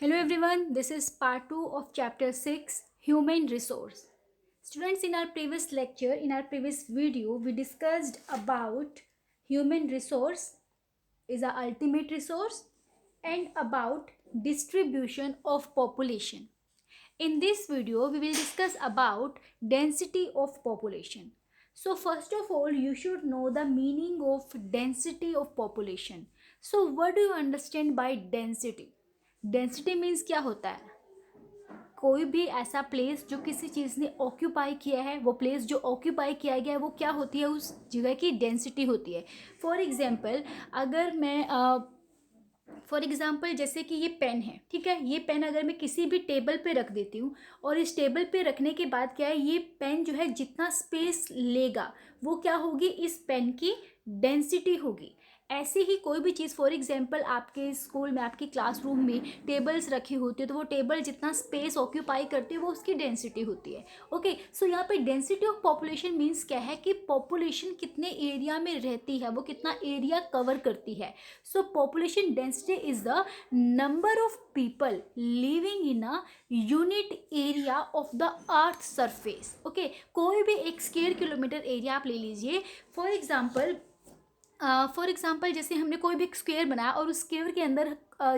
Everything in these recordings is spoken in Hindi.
Hello everyone, this is part 2 of chapter 6 Human Resource. Students, in our previous lecture, in our previous video, we discussed about human resource is a ultimate resource and about distribution of population. In this video, we will discuss about density of population. So first of all, you should know the meaning of density of population. So what do you understand by density? Density means क्या होता है? कोई भी ऐसा प्लेस जो किसी चीज़ ने ऑक्यूपाई किया है, वो प्लेस जो ऑक्यूपाई किया गया है वो क्या होती है? उस जगह की डेंसिटी होती है. फॉर एग्जाम्पल, अगर मैं फॉर एग्जाम्पल जैसे कि ये पेन है, ठीक है, ये पेन अगर मैं किसी भी टेबल पे रख देती हूँ और इस टेबल पे रखने के बाद क्या है, ये पेन जो है जितना स्पेस लेगा वो क्या होगी? इस पेन की डेंसिटी होगी. ऐसे ही कोई भी चीज़, फॉर एग्जांपल आपके स्कूल में, आपकी क्लासरूम में टेबल्स रखी होती है, तो वो टेबल जितना स्पेस ऑक्यूपाई करती है वो उसकी डेंसिटी होती है. ओके, सो यहाँ पे डेंसिटी ऑफ पॉपुलेशन मीन्स क्या है कि पॉपुलेशन कितने एरिया में रहती है, वो कितना एरिया कवर करती है. सो population density is the number of people living in a unit area of the earth surface. Okay, कोई भी एक स्क्वायर किलोमीटर एरिया आप ले लीजिए. फॉर एग्जाम्पल जैसे हमने कोई भी स्क्वायर बनाया और उस स्क्वायर के अंदर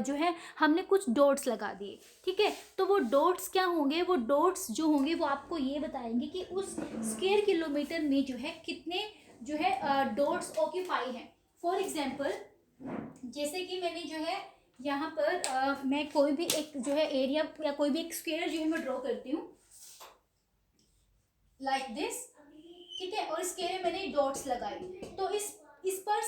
जो है हमने कुछ डॉट्स लगा दिए, ठीक है, तो वो डॉट्स क्या होंगे? वो डॉट्स जो होंगे वो आपको ये बताएंगे कि उस स्क्वायर किलोमीटर में जो है कितने जो है डॉट्स ऑक्यूपाई हैं. फॉर एग्जाम्पल जैसे कि मैंने जो है यहाँ पर मैं कोई भी एक जो है एरिया या कोई भी एक स्क्वायर जो है मैं ड्रॉ करती हूँ लाइक दिस, ठीक है, और इसके लिए मैंने डॉट्स लगाए. तो इस पर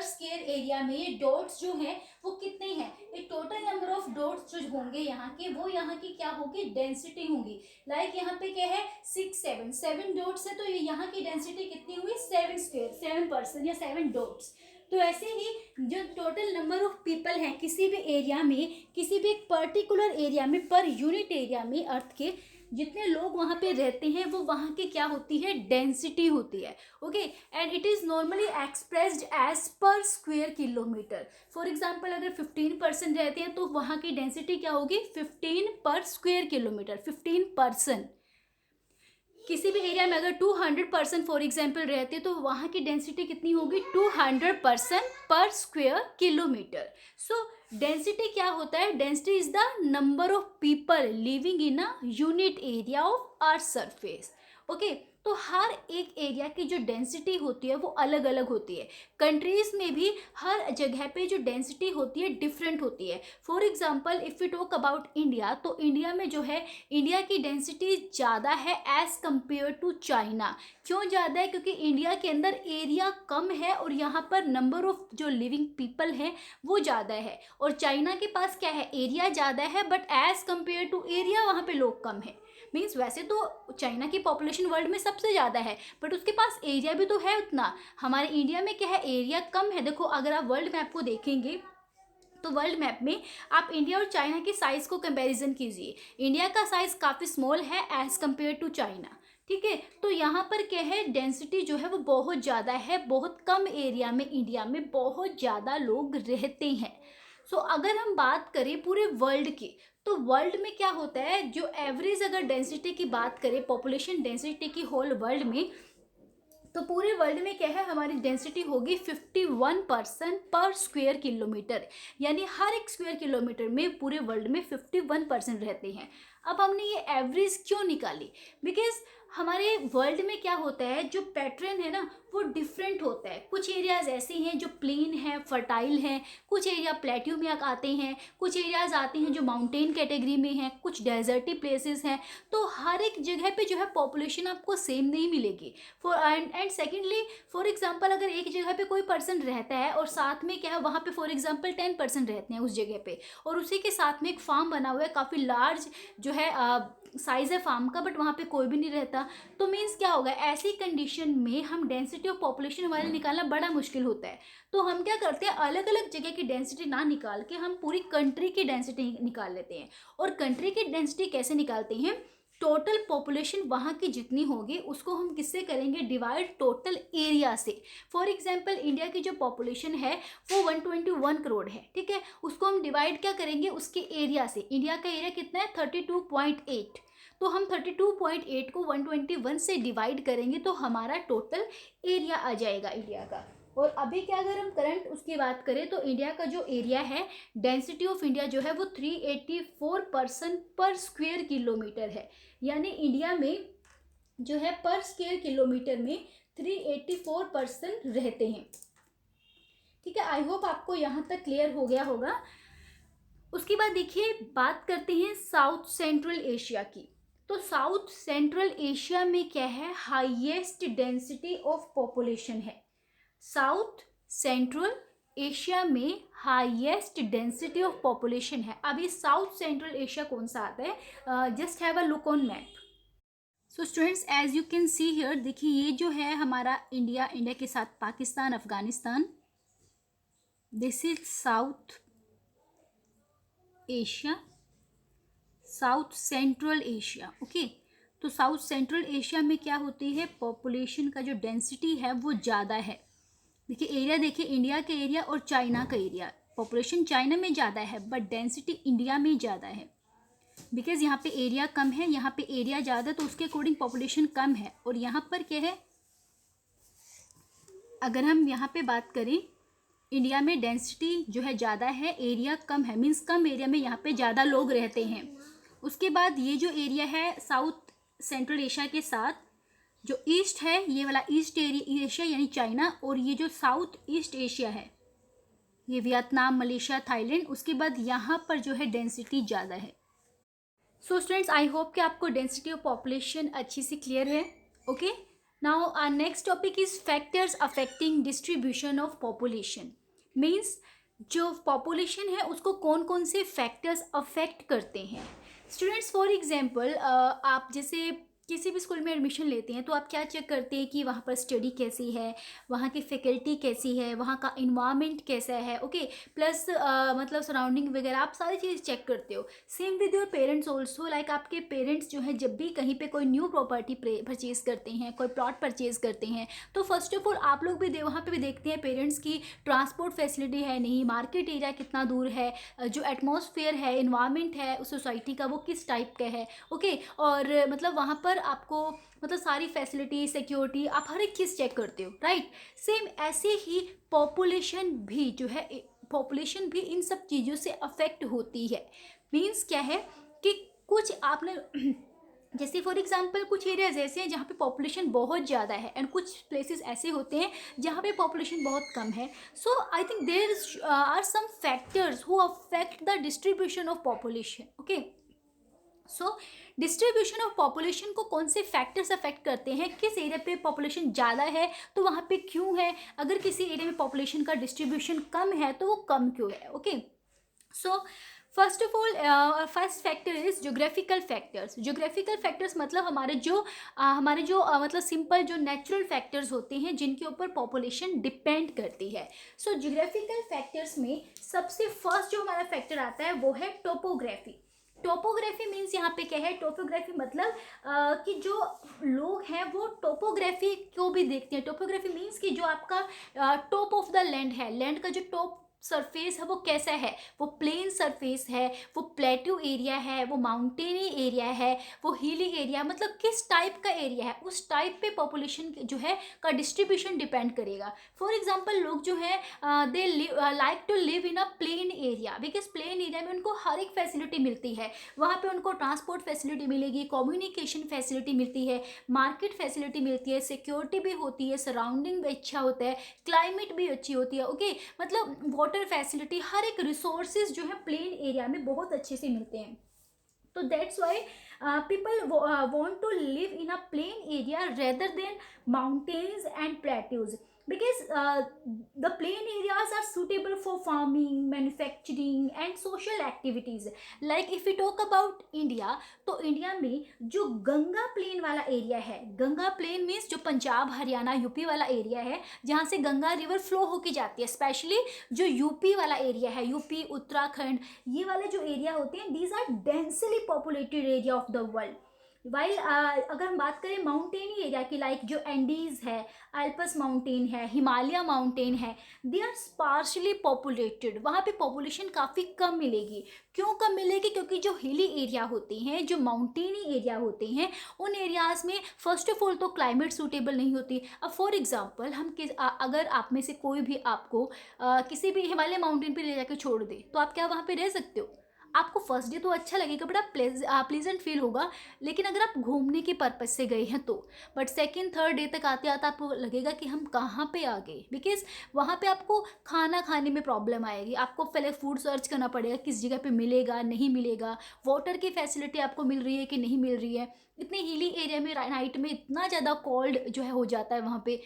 स्क्वायर एरिया में ये डॉट्स जो हैं वो कितने हैं? ये टोटल नंबर ऑफ डॉट्स जो होंगे यहाँ के, वो यहाँ की क्या होगी? डेंसिटी होंगी. लाइक यहाँ पे क्या है? 7 डॉट्स है, तो ये यहाँ की डेंसिटी कितनी हुई? 7 या 7 डॉट्स. तो ऐसे ही जो टोटल नंबर ऑफ पीपल हैं किसी भी एरिया में, किसी भी एक पर्टिकुलर एरिया में, पर यूनिट एरिया में अर्थ के जितने लोग वहाँ पे रहते हैं वो वहाँ की क्या होती है? डेंसिटी होती है. Okay, and it is normally expressed as per square kilometre. For example अगर 15% रहते हैं तो वहाँ की डेंसिटी क्या होगी? 15 पर स्क्वेयर किलोमीटर. 15%. किसी भी एरिया में अगर 200% फॉर एग्जाम्पल रहते तो वहाँ की डेंसिटी कितनी होगी? 200% पर स्क्वेयर किलोमीटर. सो डेंसिटी क्या होता है? Density is the number of people living in a unit area of earth surface. Okay, तो हर एक एरिया की जो डेंसिटी होती है वो अलग अलग होती है. कंट्रीज में भी हर जगह पे जो डेंसिटी होती है डिफरेंट होती है. For example if you talk about India, तो इंडिया में जो है इंडिया की डेंसिटी ज़्यादा है एज़ कम्पेयर टू चाइना. क्यों ज़्यादा है? क्योंकि इंडिया के अंदर एरिया कम है और यहाँ पर नंबर ऑफ जो लिविंग पीपल हैं वो ज़्यादा है. और चाइना के पास क्या है? एरिया ज़्यादा है but as compare to area वहाँ पे लोग कम है. मीन्स वैसे तो चाइना की पॉपुलेशन वर्ल्ड में सबसे ज़्यादा है बट उसके पास एरिया भी तो है उतना. हमारे इंडिया में क्या है? एरिया कम है. देखो अगर आप वर्ल्ड मैप को देखेंगे तो वर्ल्ड मैप में आप इंडिया और चाइना के साइज़ को कंपैरिजन कीजिए. इंडिया का साइज़ काफ़ी स्मॉल है एज़ कम्पेयर टू चाइना, ठीक है. तो यहाँ पर क्या है? डेंसिटी जो है वो बहुत ज़्यादा है. बहुत कम एरिया में इंडिया में बहुत ज़्यादा लोग रहते हैं. सो अगर हम बात करें पूरे वर्ल्ड की, तो वर्ल्ड में क्या होता है? जो एवरेज अगर डेंसिटी की बात करें, पॉपुलेशन डेंसिटी की होल वर्ल्ड में, तो पूरे वर्ल्ड में क्या है? हमारी डेंसिटी होगी 51% पर स्क्वेयर किलोमीटर. यानी हर एक स्क्वेयर किलोमीटर में पूरे वर्ल्ड में 51% रहते हैं. अब हमने ये एवरेज क्यों निकाली? बिकॉज हमारे वर्ल्ड में क्या होता है, जो पैटर्न है ना वो डिफरेंट होता है. कुछ एरियाज ऐसे हैं जो प्लेन है, फर्टाइल हैं, कुछ एरिया प्लेट्यू में आते हैं, कुछ एरियाज आते हैं जो माउंटेन कैटेगरी में हैं, कुछ डेजर्टी प्लेसेस हैं. तो हर एक जगह पे जो है पॉपुलेशन आपको सेम नहीं मिलेगी. एंड सेकेंडली, फॉर एग्जाम्पल अगर एक जगह पे कोई पर्सन रहता है और साथ में क्या है, वहाँ पे फॉर एग्जाम्पल 10% रहते हैं उस जगह पे, और उसी के साथ में एक फार्म बना हुआ है, काफ़ी लार्ज जो है साइज़ है फार्म का, बट वहाँ पे कोई भी नहीं रहता. तो मीन्स क्या होगा? ऐसी कंडीशन में हम डेंसिटी ऑफ पॉपुलेशन हमारे निकालना बड़ा मुश्किल होता है. तो हम क्या करते हैं? अलग अलग जगह की डेंसिटी ना निकाल के हम पूरी कंट्री की डेंसिटी निकाल लेते हैं. और कंट्री की डेंसिटी कैसे निकालते हैं? टोटल पॉपुलेशन वहाँ की जितनी होगी उसको हम किससे करेंगे डिवाइड, टोटल एरिया से। फॉर एग्जांपल इंडिया की जो पॉपुलेशन है वो 121 करोड़ है, ठीक है, उसको हम डिवाइड क्या करेंगे उसके एरिया से। इंडिया का एरिया कितना है 32.8, तो हम 32.8 को 121 से डिवाइड करेंगे तो हमारा टोटल एरिया आ जाएगा इंडिया का। और अभी क्या अगर हम करंट उसकी बात करें तो इंडिया का जो एरिया है, डेंसिटी ऑफ इंडिया जो है वो 384 पर्सन पर स्क्वेयर किलोमीटर है। यानी इंडिया में जो है पर स्क्वेयर किलोमीटर में 384 पर्सन रहते हैं, ठीक है। आई होप आपको यहाँ तक क्लियर हो गया होगा। उसके बाद देखिए बात करते हैं साउथ सेंट्रल एशिया की। तो साउथ सेंट्रल एशिया में क्या है, हाईएस्ट डेंसिटी ऑफ पॉपुलेशन है। साउथ सेंट्रल एशिया में हाईएस्ट डेंसिटी ऑफ पॉपुलेशन है। अभी साउथ सेंट्रल एशिया कौन सा आता है, just have a look on map. So students as you can see here, देखिए ये जो है हमारा इंडिया, इंडिया के साथ Pakistan, Afghanistan, this is south Asia, south central Asia, okay. तो साउथ सेंट्रल एशिया में क्या होती है, पॉपुलेशन का जो डेंसिटी है वो ज़्यादा है। देखिए एरिया, देखिए इंडिया का एरिया और चाइना का एरिया, पॉपुलेशन चाइना में ज़्यादा है बट डेंसिटी इंडिया में ज़्यादा है, बिकॉज यहाँ पे एरिया कम है, यहाँ पे एरिया ज़्यादा तो उसके अकॉर्डिंग पॉपुलेशन कम है। और यहाँ पर क्या है, अगर हम यहाँ पे बात करें इंडिया में डेंसिटी जो है ज़्यादा है, एरिया कम है, मीन्स कम एरिया में यहाँ पे ज़्यादा लोग रहते हैं। उसके बाद ये जो एरिया है साउथ सेंट्रल एशिया के साथ जो ईस्ट है, ये वाला ईस्ट एशिया यानी चाइना, और ये जो साउथ ईस्ट एशिया है ये वियतनाम, मलेशिया, थाईलैंड, उसके बाद यहाँ पर जो है डेंसिटी ज़्यादा है। सो स्टूडेंट्स आई होप कि आपको डेंसिटी ऑफ पॉपुलेशन अच्छी से क्लियर है, okay. Now our next topic is factors affecting distribution of population. Means जो पॉपुलेशन है उसको कौन कौन से फैक्टर्स अफेक्ट करते हैं। स्टूडेंट्स फॉर एग्जांपल आप जैसे किसी भी स्कूल में एडमिशन लेते हैं तो आप क्या चेक करते हैं कि वहाँ पर स्टडी कैसी है, वहाँ की फैकल्टी कैसी है, वहाँ का इन्वायरमेंट कैसा है, ओके। प्लस मतलब सराउंडिंग वगैरह आप सारी चीज़ चेक करते हो। Same with your parents also, like आपके पेरेंट्स जो है जब भी कहीं पे कोई न्यू प्रॉपर्टी परचेज करते हैं, कोई प्लॉट परचेज करते हैं, तो फर्स्ट ऑफ ऑल आप लोग भी वहाँ पर भी देखते हैं पेरेंट्स की ट्रांसपोर्ट फैसिलिटी है नहीं, मार्केट एरिया कितना दूर है, जो एटमॉस्फेयर है, इन्वायरमेंट है उस सोसाइटी का वो किस टाइप का है, ओके। और मतलब वहाँ पर आपको मतलब सारी फैसिलिटी, सिक्योरिटी, आप हर एक चीज़ चेक करते हो, राइट। सेम ऐसे ही पॉपुलेशन भी जो है, पॉपुलेशन भी इन सब चीज़ों से अफेक्ट होती है। मीन्स क्या है कि कुछ आपने जैसे फॉर एग्जांपल कुछ एरियाज ऐसे हैं जहाँ पे पॉपुलेशन बहुत ज़्यादा है एंड कुछ प्लेसेस ऐसे होते हैं जहाँ पे पॉपुलेशन बहुत कम है। So I think there are some factors who affect the distribution of population, okay. So distribution of population को कौन से फैक्टर्स अफेक्ट करते हैं, किस एरिया पे पॉपुलेशन ज़्यादा है तो वहाँ पे क्यों है, अगर किसी एरिया में पॉपुलेशन का डिस्ट्रीब्यूशन कम है तो वो कम क्यों है, okay. So first of all first factor is geographical factors. Geographical factors मतलब हमारे जो मतलब सिंपल जो नेचुरल फैक्टर्स होते हैं जिनके ऊपर पॉपुलेशन डिपेंड करती है। सो ज्योग्राफिकल फैक्टर्स में सबसे फर्स्ट जो हमारा फैक्टर आता है वो है टोपोग्राफी। टोपोग्राफी मीन्स यहाँ पे क्या है, टोपोग्राफी मतलब कि जो लोग हैं वो टोपोग्राफी को भी देखते हैं। टोपोग्राफी मीन्स कि जो आपका टॉप ऑफ द लैंड है, लैंड का जो टॉप सरफेस है वो कैसा है, वो प्लेन सरफेस है, वो प्लेट्यू एरिया है, वो माउंटेनी एरिया है, वो हिली एरिया, मतलब किस टाइप का एरिया है उस टाइप पे पॉपुलेशन जो है का डिस्ट्रीब्यूशन डिपेंड करेगा। फॉर एग्जांपल लोग जो है they like to live in a plain area, because plain area में उनको हर एक फैसिलिटी मिलती है, वहाँ पे उनको ट्रांसपोर्ट फैसिलिटी मिलेगी, कम्युनिकेशन फैसिलिटी मिलती है, मार्केट फैसिलिटी मिलती है, सिक्योरिटी भी होती है, सराउंडिंग भी अच्छा होता है, क्लाइमेट भी अच्छी होती है, ओके। मतलब वाटर फैसिलिटी, हर एक रिसोर्सेज जो है प्लेन एरिया में बहुत अच्छे से मिलते हैं। तो that's why people want to live in a plain area rather than mountains and plateaus, because the plain areas are suitable for farming, manufacturing and social activities. Like if we talk about India, तो इंडिया में जो गंगा प्लेन वाला एरिया है, गंगा प्लेन मीन्स जो पंजाब, हरियाणा, यूपी वाला एरिया है जहाँ से गंगा रिवर फ्लो होके जाती है, स्पेशली जो यूपी वाला एरिया है, यूपी, उत्तराखंड, ये वाले जो एरिया होते हैं, these are densely populated area of the world. While अगर हम बात करें माउंटेनी एरिया की, लाइक जो एंडीज है, अल्पस माउंटेन है, हिमालय माउंटेन है, दे आर स्पार्शली पॉपुलेटेड, वहाँ पे पॉपुलेशन काफ़ी कम मिलेगी। क्यों कम मिलेगी? क्योंकि जो हिली एरिया होते हैं, जो माउंटेनी एरिया होते हैं, उन एरियाज़ में फर्स्ट ऑफ ऑल तो क्लाइमेट सूटेबल नहीं होती। अब फॉर एग्जांपल हम अगर आप में से कोई भी आपको किसी भी हिमालय माउंटेन पे ले जाकर छोड़ दे, तो आप क्या वहाँ पे रह सकते हो? आपको फर्स्ट डे तो अच्छा लगेगा, बट आप प्लेजेंट फील होगा, लेकिन अगर आप घूमने के पर्पज से गए हैं तो। बट सेकंड थर्ड डे तक आते आते आपको लगेगा कि हम कहाँ पे आ गए, बिकॉज वहाँ पे आपको खाना खाने में प्रॉब्लम आएगी, आपको पहले फूड सर्च करना पड़ेगा किस जगह पे मिलेगा नहीं मिलेगा, वाटर की फैसिलिटी आपको मिल रही है कि नहीं मिल रही है। इतने हिली एरिया में नाइट में इतना ज़्यादा कोल्ड जो है हो जाता है वहाँ पे,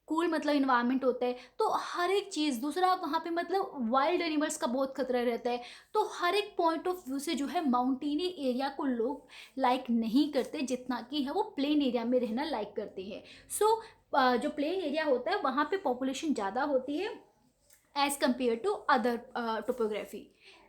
कूल मतलब इन्वायरमेंट होता है, तो हर एक चीज़ दूसरा वहाँ पे मतलब वाइल्ड एनिमल्स का बहुत खतरा रहता है। तो हर एक पॉइंट ऑफ व्यू से जो है माउंटेनी एरिया को लोग लाइक नहीं करते जितना कि है वो प्लेन एरिया में रहना लाइक करते हैं। सो जो प्लेन एरिया होता है वहाँ पे पॉपुलेशन ज़्यादा होती है as compared to other topography.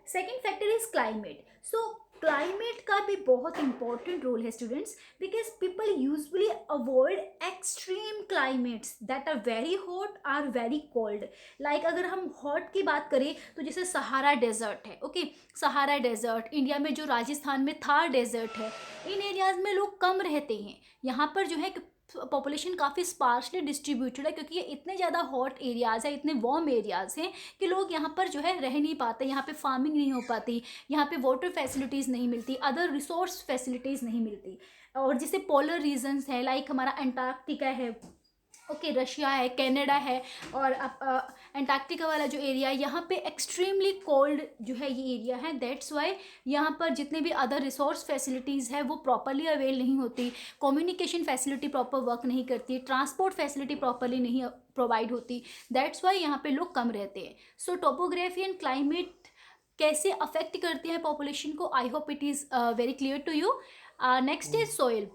Second factor is climate. So climate का भी बहुत इंपॉर्टेंट रोल है students, because people usually avoid extreme climates that are very hot or very cold. Like अगर हम हॉट की बात करें तो जैसे सहारा डेजर्ट है, ओके सहारा डेजर्ट, इंडिया में जो राजस्थान में थार डेजर्ट है, इन एरियाज में लोग कम रहते हैं। यहाँ पर जो है पॉपुलेशन काफ़ी स्पार्सली डिस्ट्रीब्यूटेड है, क्योंकि ये इतने ज़्यादा हॉट एरियाज़ हैं, इतने वार्म एरियाज़ हैं कि लोग यहाँ पर जो है रह नहीं पाते, यहाँ पे फार्मिंग नहीं हो पाती, यहाँ पे वाटर फैसिलिटीज़ नहीं मिलती, अदर रिसोर्स फैसिलिटीज़ नहीं मिलती। और जैसे पोलर रीजन्स है, लाइक हमारा अंटार्कटिका है, ओके रशिया है, कनाडा है, और अंटार्कटिका वाला जो एरिया है यहाँ पे एक्सट्रीमली कोल्ड जो है ये एरिया है। दैट्स वाई यहाँ पर जितने भी अदर रिसोर्स फैसिलिटीज़ है वो प्रॉपरली अवेल नहीं होती, कम्युनिकेशन फैसिलिटी प्रॉपर वर्क नहीं करती, ट्रांसपोर्ट फैसिलिटी प्रॉपरली नहीं प्रोवाइड होती। दैट्स वाई यहाँ पे लोग कम रहते हैं। सो टोपोग्राफी एंड क्लाइमेट कैसे अफेक्ट करते हैं पॉपुलेशन को, I hope it is very clear to you. Next is soil.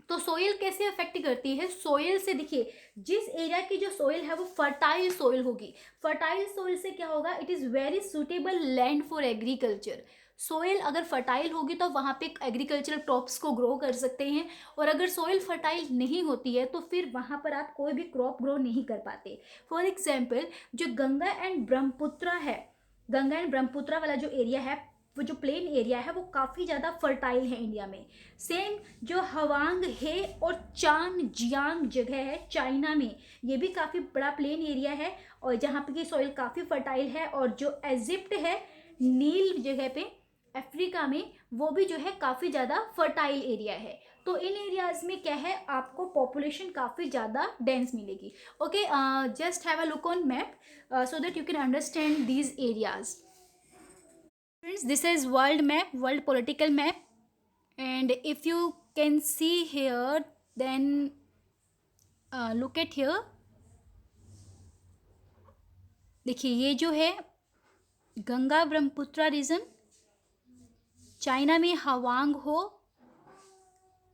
तो सोइल कैसे अफेक्ट करती है? सोइल से देखिए, जिस एरिया की जो सोइल है वो फर्टाइल सोइल होगी। फर्टाइल सोइल से क्या होगा? It is very suitable land for agriculture. Soil अगर फर्टाइल होगी तो वहाँ पे एग्रीकल्चरल क्रॉप्स को ग्रो कर सकते हैं, और अगर सोइल फर्टाइल नहीं होती है तो फिर वहाँ पर आप कोई भी क्रॉप ग्रो नहीं कर पाते। फॉर एग्जाम्पल जो गंगा एंड ब्रह्मपुत्रा है, गंगा एंड ब्रह्मपुत्रा वाला जो एरिया है, वो जो प्लेन एरिया है वो काफ़ी ज़्यादा फर्टाइल है इंडिया में। सेम जो हवांग हे और चांग जियांग जगह है चाइना में, ये भी काफ़ी बड़ा प्लेन एरिया है और जहाँ पे की सॉइल काफ़ी फर्टाइल है। और जो इजिप्ट है नील जगह पे अफ्रीका में, वो भी जो है काफ़ी ज़्यादा फर्टाइल एरिया है। तो इन एरियाज़ में क्या है, आपको पॉपुलेशन काफ़ी ज़्यादा डेंस मिलेगी। Okay, just have a look on map so that you can understand these areas. Friends, this is world map, world political map, and if you can see here, then look at here. देखिए ये जो है गंगा ब्रह्मपुत्रा रीजन, चाइना में हवांग हो,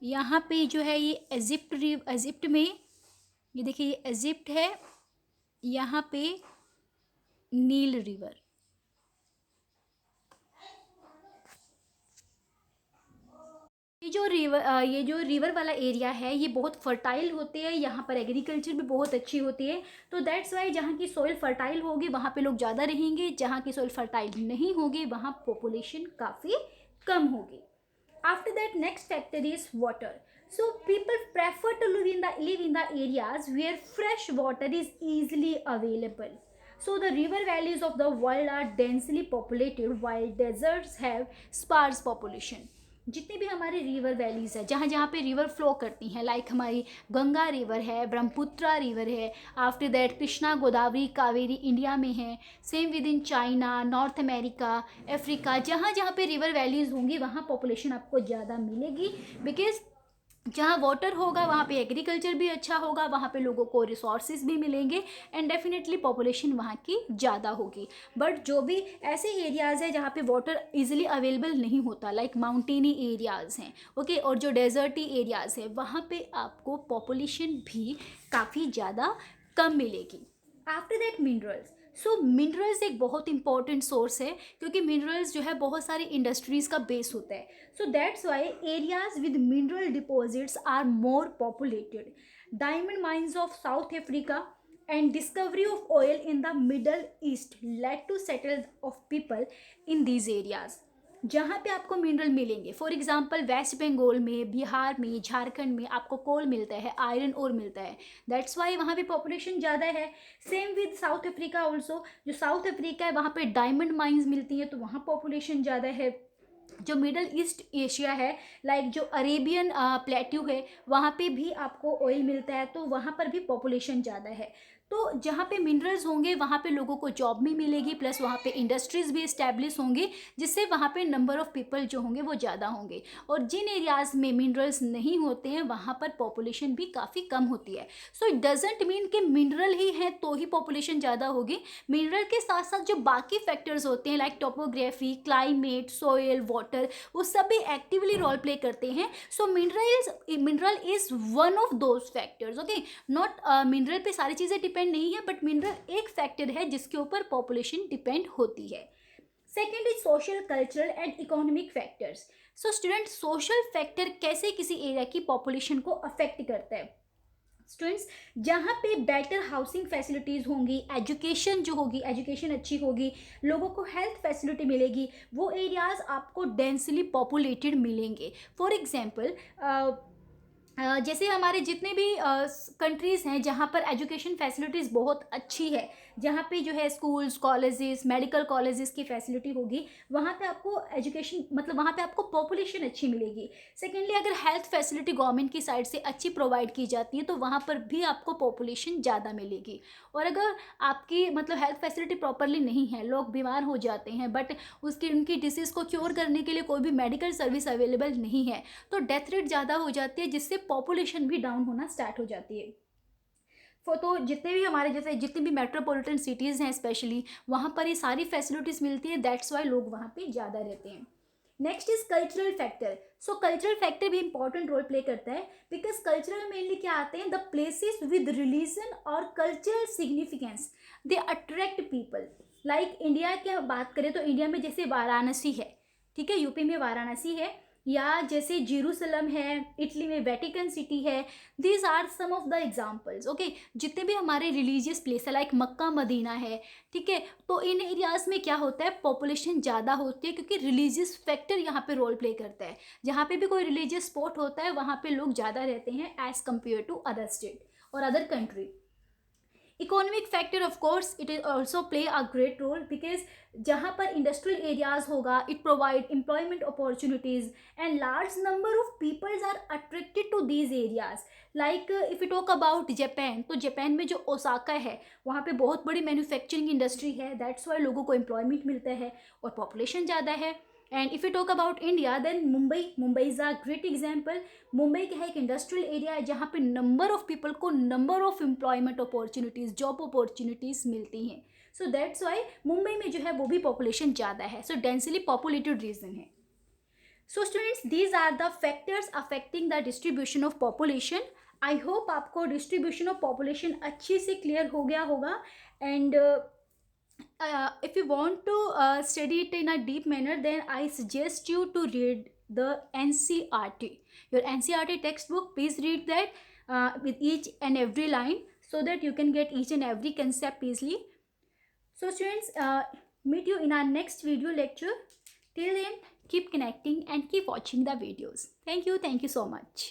यहाँ पे जो है ये इजिप्ट में, ये देखिए ये इजिप्ट है, यहाँ पे नील रिवर। ये जो रिवर वाला एरिया है ये बहुत फर्टाइल होते हैं, यहाँ पर एग्रीकल्चर भी बहुत अच्छी होती है। तो दैट्स वाई जहाँ की सॉइल फर्टाइल होगी वहाँ पे लोग ज़्यादा रहेंगे, जहाँ की सॉइल फर्टाइल नहीं होगी वहाँ पॉपुलेशन काफ़ी कम होगी। After that next factor is water. So people prefer to live in the areas where fresh water is easily available. So the river valleys of the world are densely populated while deserts have sparse population. जितने भी हमारे रिवर वैलीज़ है, जहाँ जहाँ पे रिवर फ्लो करती हैं, लाइक हमारी गंगा रिवर है, ब्रह्मपुत्रा रिवर है, after that Krishna Godavari Kaveri India में है, same with in China, north America, Africa, जहाँ जहाँ पे रिवर वैलीज़ होंगी वहाँ पॉपुलेशन आपको ज़्यादा मिलेगी। बिकॉज जहाँ वाटर होगा वहाँ पे एग्रीकल्चर भी अच्छा होगा, वहाँ पे लोगों को रिसोर्सेज भी मिलेंगे एंड डेफिनेटली पॉपुलेशन वहाँ की ज़्यादा होगी। बट जो भी ऐसे एरियाज़ है जहाँ पे वाटर इजीली अवेलेबल नहीं होता, लाइक माउंटेनी एरियाज़ हैं, ओके, और जो डेजर्टी एरियाज़ है वहाँ पे आपको पॉपुलेशन भी काफ़ी ज़्यादा कम मिलेगी। After that minerals. So minerals एक बहुत इंपॉर्टेंट सोर्स है, क्योंकि मिनरल्स जो है बहुत सारी इंडस्ट्रीज़ का बेस होता है. So that's why areas with mineral deposits are more populated. Diamond mines of South Africa and discovery of oil in the Middle East led to settle of people in these areas. जहाँ पे आपको मिनरल मिलेंगे, फॉर एग्जांपल वेस्ट बंगाल में, बिहार में, झारखंड में आपको कोल मिलता है, आयरन ओर मिलता है. दैट्स वाई वहाँ पे पॉपुलेशन ज़्यादा है. Same with south Africa also. जो साउथ अफ्रीका है वहाँ पे डायमंड माइंस मिलती हैं, तो वहाँ पॉपुलेशन ज़्यादा है. जो मिडल ईस्ट एशिया है, लाइक जो अरेबियन प्लेट्यू है, वहाँ पे भी आपको ऑयल मिलता है, तो वहाँ पर भी पॉपुलेशन ज़्यादा है. तो जहाँ पे मिनरल्स होंगे वहाँ पे लोगों को जॉब भी मिलेगी, प्लस वहाँ पे इंडस्ट्रीज़ भी इस्टेब्लिश होंगे, जिससे वहाँ पे नंबर ऑफ़ पीपल जो होंगे वो ज़्यादा होंगे. और जिन एरियाज़ में मिनरल्स नहीं होते हैं वहाँ पर पॉपुलेशन भी काफ़ी कम होती है. सो इट डजेंट मीन कि मिनरल ही है तो ही पॉपुलेशन ज़्यादा होगी. मिनरल के साथ साथ जो बाकी फैक्टर्स होते हैं, like topography, climate, soil, water, वो सभी एक्टिवली रोल प्ले करते हैं. So mineral is one of those factors. Okay, not mineral पे सारी चीज़ें डिपेंड नहीं है, बट मिनरल एक फैक्टर है जिसके ऊपर पॉपुलेशन डिपेंड होती है. Second is social, cultural and economic factors. So student, social factor कैसे किसी एरिया की पॉपुलेशन को अफेक्ट करता है. स्टूडेंट्स, जहाँ पे बेटर हाउसिंग फैसिलिटीज़ होंगी, एजुकेशन जो होगी, एजुकेशन अच्छी होगी, लोगों को हेल्थ फैसिलिटी मिलेगी, वो एरियाज़ आपको डेंसली पॉपुलेटेड मिलेंगे. फॉर एग्जांपल, जैसे हमारे जितने भी कंट्रीज़ हैं जहाँ पर एजुकेशन फैसिलिटीज़ बहुत अच्छी है, जहाँ पे जो है स्कूल्स, कॉलेजेस, मेडिकल कॉलेजेस की फैसिलिटी होगी, वहाँ पे आपको एजुकेशन, मतलब वहाँ पे आपको पॉपुलेशन अच्छी मिलेगी. सेकेंडली, अगर हेल्थ फैसिलिटी गवर्नमेंट की साइड से अच्छी प्रोवाइड की जाती है तो वहाँ पर भी आपको पॉपुलेशन ज़्यादा मिलेगी. और अगर आपकी मतलब हेल्थ फैसिलिटी प्रॉपरली नहीं है, लोग बीमार हो जाते हैं, बट उनकी डिसीज़ को क्योर करने के लिए कोई भी मेडिकल सर्विस अवेलेबल नहीं है, तो डेथ रेट ज़्यादा हो जाती है, जिससे पॉपुलेशन भी डाउन होना स्टार्ट हो जाती है. तो जितने भी हमारे जैसे जितनी भी मेट्रोपॉलिटन सिटीज़ हैं स्पेशली, वहाँ पर ये सारी फैसिलिटीज़ मिलती है. दैट्स वाई लोग वहाँ पे ज़्यादा रहते हैं. Next is cultural factor. So cultural factor भी इंपॉर्टेंट रोल प्ले करता है, बिकॉज कल्चरल मेनली क्या आते हैं, द प्लेसेस विद रिलीजन और cultural significance, they attract people. Like India की बात करें तो इंडिया में जैसे वाराणसी है, ठीक है, यूपी में वाराणसी है, या जैसे जेरूसलम है, इटली में वेटिकन सिटी है. These are some of the examples. Okay, जितने भी हमारे रिलीजियस प्लेस है, लाइक मक्का मदीना है, ठीक है, तो इन एरियाज़ में क्या होता है, पॉपुलेशन ज़्यादा होती है, क्योंकि रिलीजियस फैक्टर यहाँ पे रोल प्ले करता है. जहाँ पे भी कोई रिलीजियस स्पॉट होता है वहाँ पे लोग ज़्यादा रहते हैं as compare to other state और other country. Economic factor of course it is also play a great role, because जहाँ पर इंडस्ट्रियल एरियाज होगा, it provide employment opportunities and large number of peoples are attracted to these areas. Like if you talk about Japan, तो जापान में जो ओसाका है वहाँ पे बहुत बड़ी मैन्युफैक्चरिंग इंडस्ट्री है. दैट्स वाई लोगों को एम्प्लॉयमेंट मिलता है और पॉपुलेशन ज़्यादा है. And if you talk about India, then Mumbai is a great example. Mumbai क्या है, एक इंडस्ट्रियल एरिया है जहाँ पे नंबर ऑफ पीपल को number of employment opportunities, job opportunities मिलती हैं. सो दैट्स वाई मुंबई में जो है वो भी पॉपुलेशन ज़्यादा है. सो डेंसली पॉपुलेटेड रीजन है. So students, these are the factors affecting the distribution of population. I hope आपको डिस्ट्रीब्यूशन ऑफ पॉपुलेशन अच्छे से क्लियर हो गया होगा. And if you want to study it in a deep manner, then I suggest you to read the NCERT, your NCERT textbook. Please read that with each and every line, so that you can get each and every concept easily. So students, meet you in our next video lecture. Till then, keep connecting and keep watching the videos. Thank you so much.